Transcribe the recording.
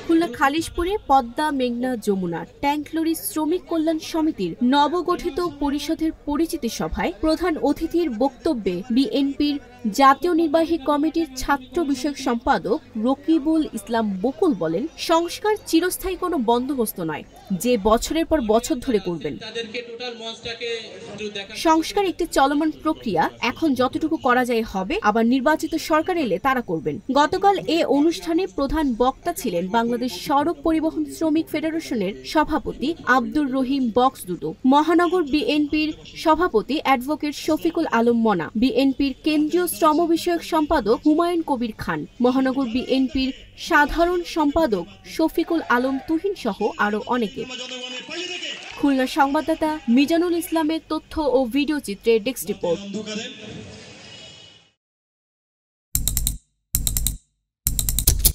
খুলনা খালিশপুরে পদ্মা মেঘনা Jamuna tank lorry শ্রমিক কল্যাণ সমিতির নবগঠিত পরিষদের পরিচিতি সভায় প্রধান অতিথির বক্তব্যে বিএনপির জাতীয় নির্বাহী কমিটির ছাত্র বিষয়ক সম্পাদক রকিবুল ইসলাম বকুল বলেন, সংস্কার চিরস্থায়ী কোনো বন্দোবস্ত নয় যে বছরের পর বছর ধরে করবেন। সংস্কার একটি চলমান প্রক্রিয়া, এখন যতটুকু করা যায় হবে, আবার নির্বাচিত সরকার এলে তারা করবেন। গতকাল এ অনুষ্ঠানে প্রধান বক্তা ছিলেন বাংলাদেশ সড়ক পরিবহন শ্রমিক ফেডারেশনের সভাপতি আব্দুর রহিম বক্সদুদু, মহানগর বিএনপির সভাপতি অ্যাডভোকেট শফিকুল আলম মনা, বিএনপির কেন্দ্রীয় শ্রম বিষয়ক সম্পাদক হুমায়ুন কবির খান, মহানগর বিএনপির সাধারণ সম্পাদক শফিকুল আলম তুহিন সহ আরো অনেকে। খুলনা সংবাদদাতা মিজানুল ইসলামের তথ্য ও ভিডিও চিত্রে ডেস্ক রিপোর্ট।